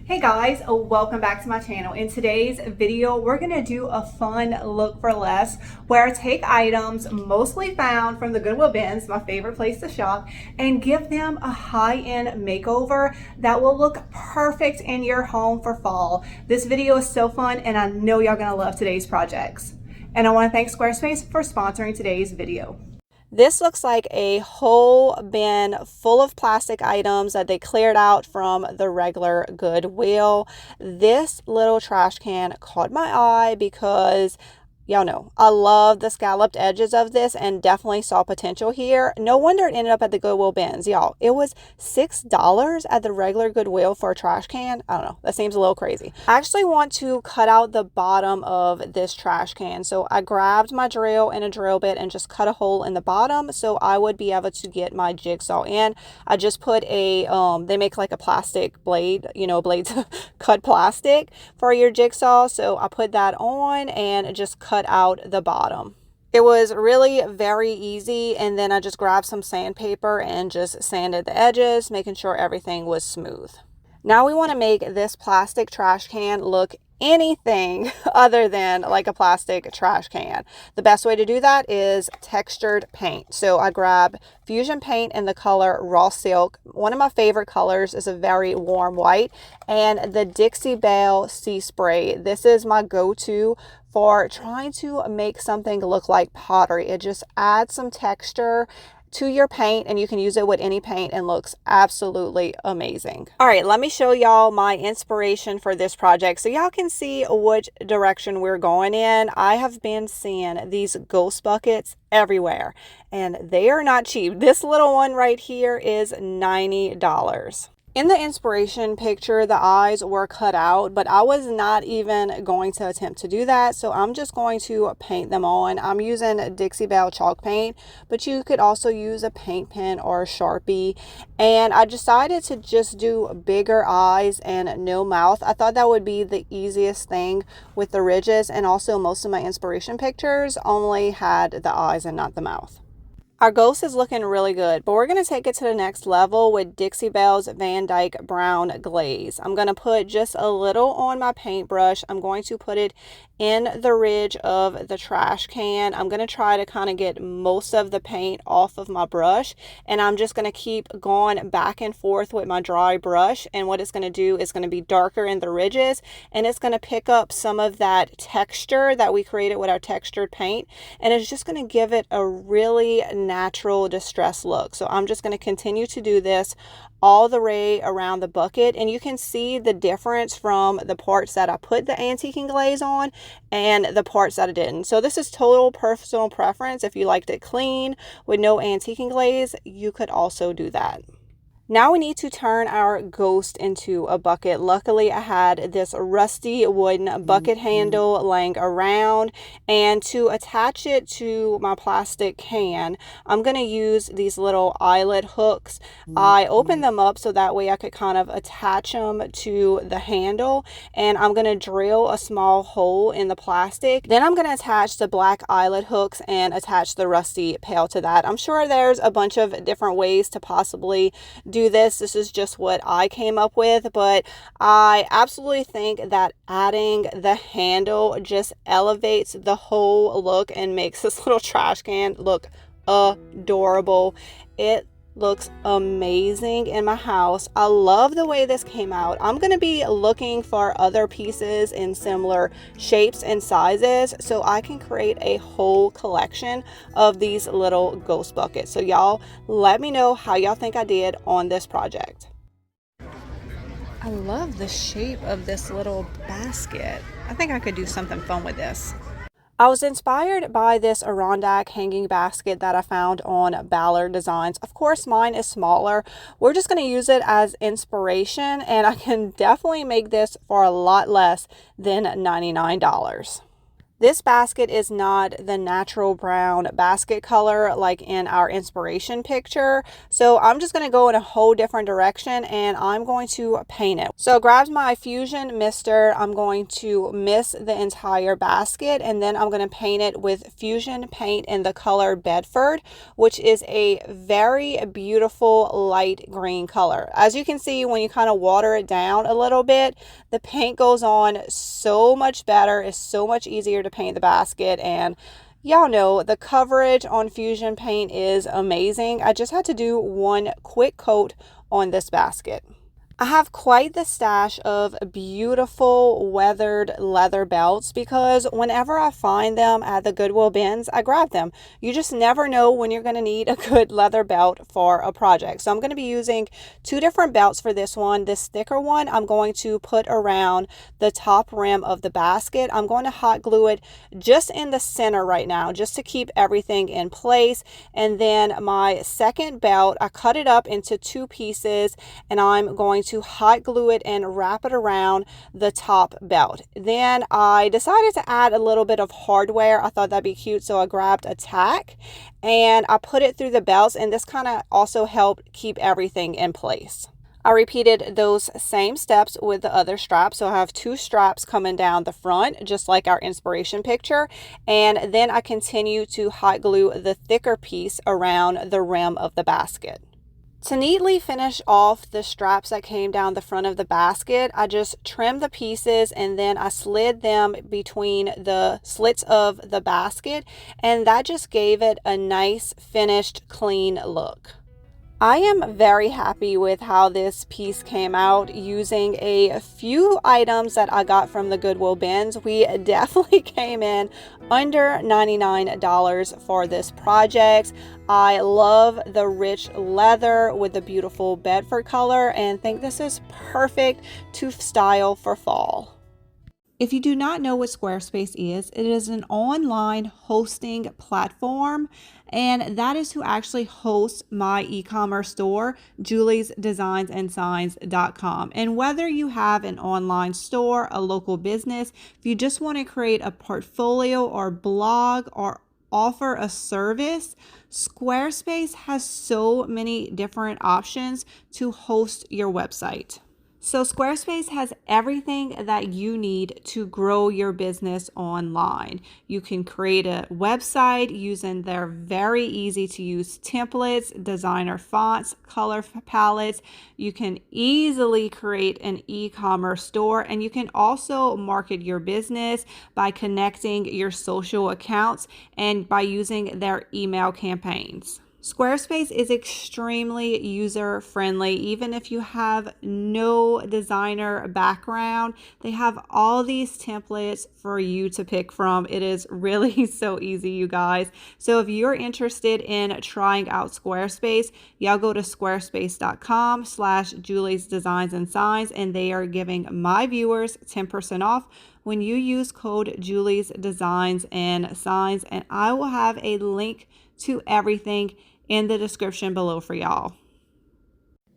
Hey guys, welcome back to my channel. In today's video, we're gonna do a fun look for less where I take items mostly found from the Goodwill Bins, my favorite place to shop, and give them a high-end makeover that will look perfect in your home for fall. This video is so fun and I know y'all gonna love today's projects. And I wanna thank Squarespace for sponsoring today's video. This looks like a whole bin full of plastic items that they cleared out from the regular Goodwill. This little trash can caught my eye because y'all know I love the scalloped edges of this and definitely saw potential here. No wonder it ended up at the Goodwill Bins, y'all. It was $6 at the regular Goodwill for a trash can. I don't know, that seems a little crazy. I actually want to cut out the bottom of this trash can, so I grabbed my drill and a drill bit and just cut a hole in the bottom so I would be able to get my jigsaw in. I just put a they make like a plastic blade, you know, blades cut plastic for your jigsaw, so I put that on and just cut out the bottom. It was really very easy, and then I just grabbed some sandpaper and just sanded the edges, making sure everything was smooth. Now we want to make this plastic trash can look anything other than like a plastic trash can. The best way to do that is textured paint. So I grab Fusion paint in the color Raw Silk. One of my favorite colors is a very warm white, and the Dixie Belle Sea Spray. This is my go-to for trying to make something look like pottery. It just adds some texture to your paint, and you can use it with any paint and looks absolutely amazing. All right, let me show y'all my inspiration for this project so y'all can see which direction we're going in. I have been seeing these ghost buckets everywhere and they are not cheap. This little one right here is $90. In the inspiration picture, the eyes were cut out, but I was not even going to attempt to do that. So I'm just going to paint them on. I'm using Dixie Belle chalk paint, but you could also use a paint pen or a Sharpie. And I decided to just do bigger eyes and no mouth. I thought that would be the easiest thing with the ridges, and also most of my inspiration pictures only had the eyes and not the mouth. Our ghost is looking really good, but we're going to take it to the next level with Dixie Belle's Van Dyke Brown Glaze. I'm going to put just a little on my paintbrush. I'm going to put it in the ridge of the trash can. I'm going to try to kind of get most of the paint off of my brush, and I'm just going to keep going back and forth with my dry brush. And what it's going to do is going to be darker in the ridges, and it's going to pick up some of that texture that we created with our textured paint, and it's just going to give it a really natural distress look. So I'm just going to continue to do this all the way around the bucket, and you can see the difference from the parts that I put the antiquing glaze on and the parts that I didn't. So this is total personal preference. If you liked it clean with no antiquing glaze, you could also do that. Now we need to turn our ghost into a bucket. Luckily, I had this rusty wooden bucket handle laying around, and to attach it to my plastic can, I'm going to use these little eyelet hooks. I opened them up so that way I could kind of attach them to the handle, and I'm going to drill a small hole in the plastic. Then I'm going to attach the black eyelet hooks and attach the rusty pail to that. I'm sure there's a bunch of different ways to possibly do this. This is just what I came up with, but I absolutely think that adding the handle just elevates the whole look and makes this little trash can look adorable. It looks amazing in my house. I love the way this came out. I'm going to be looking for other pieces in similar shapes and sizes so I can create a whole collection of these little ghost buckets. So y'all let me know how y'all think I did on this project. I love the shape of this little basket. I think I could do something fun with this. I was inspired by this Adirondack hanging basket that I found on Ballard Designs. Of course, mine is smaller. We're just going to use it as inspiration, and I can definitely make this for a lot less than $99. This basket is not the natural brown basket color like in our inspiration picture. So I'm just going to go in a whole different direction and I'm going to paint it. So I grabbed my Fusion Mister. I'm going to mist the entire basket and then I'm going to paint it with Fusion paint in the color Bedford, which is a very beautiful light green color. As you can see, when you kind of water it down a little bit, the paint goes on so much better. It's so much easier to paint the basket, and y'all know the coverage on Fusion paint is amazing. I just had to do one quick coat on this basket. I have quite the stash of beautiful weathered leather belts because whenever I find them at the Goodwill bins, I grab them. You just never know when you're going to need a good leather belt for a project. So I'm going to be using two different belts for this one. This thicker one I'm going to put around the top rim of the basket. I'm going to hot glue it just in the center right now just to keep everything in place. And then my second belt, I cut it up into two pieces and I'm going to hot glue it and wrap it around the top belt. Then I decided to add a little bit of hardware. I thought that'd be cute, so I grabbed a tack and I put it through the belts, and this kind of also helped keep everything in place. I repeated those same steps with the other straps. So I have two straps coming down the front, just like our inspiration picture. And then I continue to hot glue the thicker piece around the rim of the basket. To neatly finish off the straps that came down the front of the basket, I just trimmed the pieces and then I slid them between the slits of the basket, and that just gave it a nice finished clean look. I am very happy with how this piece came out using a few items that I got from the Goodwill bins. We definitely came in under $99 for this project. I love the rich leather with the beautiful Bedford color and think this is perfect to style for fall. If you do not know what Squarespace is, it is an online hosting platform, and that is who actually hosts my e-commerce store, juliesdesignsandsigns.com. And whether you have an online store, a local business, if you just want to create a portfolio or blog or offer a service, Squarespace has so many different options to host your website. So Squarespace has everything that you need to grow your business online. You can create a website using their very easy to use templates, designer fonts, color palettes. You can easily create an e-commerce store, and you can also market your business by connecting your social accounts and by using their email campaigns. Squarespace is extremely user-friendly. Even if you have no designer background, they have all these templates for you to pick from. It is really so easy, you guys. So if you're interested in trying out Squarespace, y'all go to squarespace.com/juliesdesignsandsigns, and they are giving my viewers 10% off when you use code juliesdesignsandsigns, and I will have a link to everything in the description below for y'all.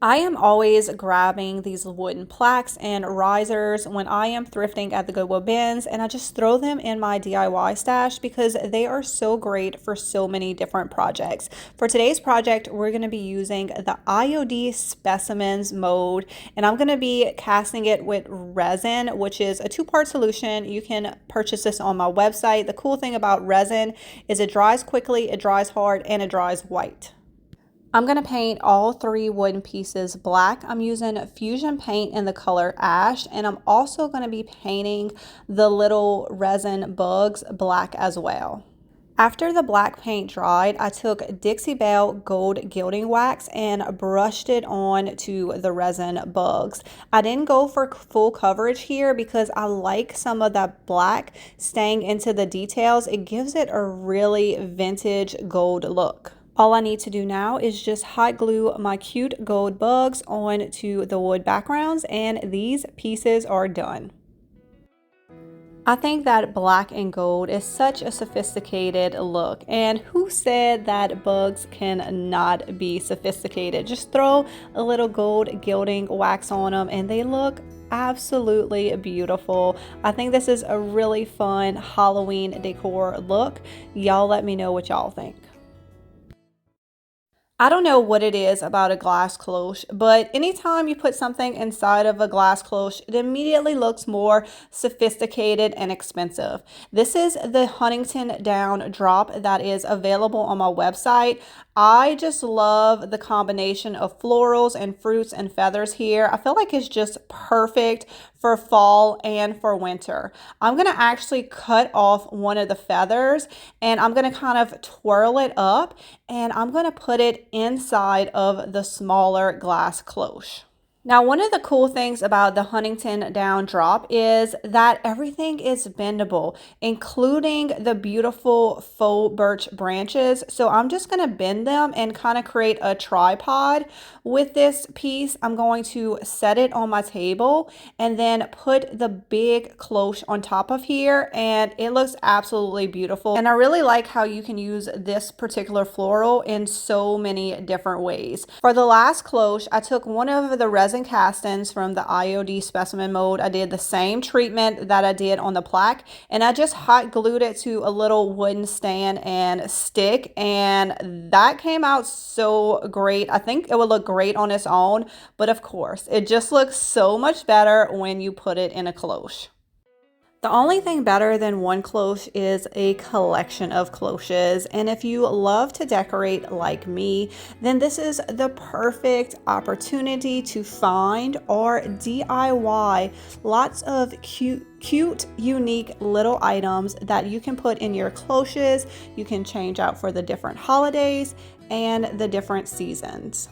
I am always grabbing these wooden plaques and risers when I am thrifting at the Goodwill bins, and I just throw them in my DIY stash because they are so great for so many different projects. For today's project, we're going to be using the IOD specimens mold, and I'm going to be casting it with resin, which is a two-part solution. You can purchase this on my website. The cool thing about resin is it dries quickly, it dries hard, and it dries white. I'm going to paint all three wooden pieces black. I'm using Fusion paint in the color ash, and I'm also going to be painting the little resin bugs black as well. After the black paint dried, I took Dixie Belle gold gilding wax and brushed it on to the resin bugs. I didn't go for full coverage here because I like some of that black staying into the details. It gives it a really vintage gold look. All I need to do now is just hot glue my cute gold bugs onto the wood backgrounds, and these pieces are done. I think that black and gold is such a sophisticated look, and who said that bugs cannot be sophisticated? Just throw a little gold gilding wax on them and they look absolutely beautiful. I think this is a really fun Halloween decor look. Y'all let me know what y'all think. I don't know what it is about a glass cloche, but anytime you put something inside of a glass cloche, it immediately looks more sophisticated and expensive. This is the Huntington Down drop that is available on my website. I just love the combination of florals and fruits and feathers here. I feel like it's just perfect for fall and for winter. I'm going to actually cut off one of the feathers and I'm going to kind of twirl it up and I'm going to put it inside of the smaller glass cloche. Now, one of the cool things about the Huntington Down drop is that everything is bendable, including the beautiful faux birch branches. So I'm just going to bend them and kind of create a tripod with this piece. I'm going to set it on my table and then put the big cloche on top of here, and it looks absolutely beautiful. And I really like how you can use this particular floral in so many different ways. For the last cloche, I took one of the resin castings from the IOD specimen mold. I did the same treatment that I did on the plaque, and I just hot glued it to a little wooden stand and stick, and that came out so great. I think it would look great on its own, but of course, it just looks so much better when you put it in a cloche. The only thing better than one cloche is a collection of cloches, and if you love to decorate like me, then this is the perfect opportunity to find or DIY lots of cute, unique little items that you can put in your cloches. You can change out for the different holidays and the different seasons.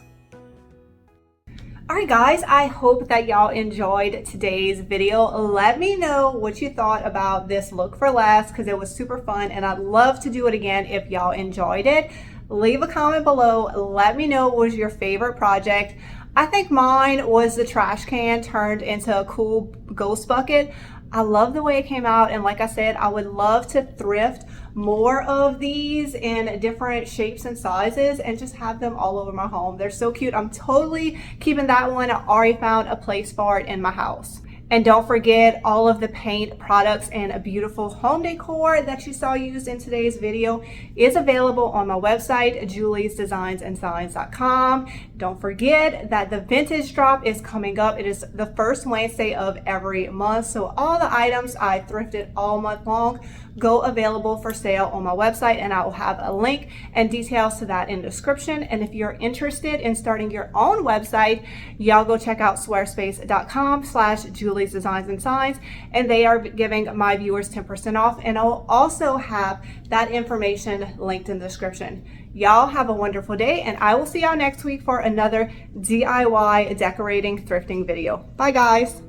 Alright guys, I hope that y'all enjoyed today's video. Let me know what you thought about this look for less, because it was super fun and I'd love to do it again if y'all enjoyed it. Leave a comment below. Let me know what was your favorite project. I think mine was the trash can turned into a cool ghost bucket. I love the way it came out, and like I said, I would love to thrift more of these in different shapes and sizes and just have them all over my home. They're so cute. I'm totally keeping that one. I already found a place for it in my house. And don't forget, all of the paint products and a beautiful home decor that you saw used in today's video is available on my website, juliesdesignsandsigns.com. Don't forget that the vintage drop is coming up. It is the first Wednesday of every month. So all the items I thrifted all month long go available for sale on my website, and I will have a link and details to that in the description. And if you're interested in starting your own website, y'all go check out squarespace.com/Julie's Designs and Signs, and they are giving my viewers 10% off, and I'll also have that information linked in the description. Y'all have a wonderful day, and I will see y'all next week for another DIY decorating thrifting video. Bye guys.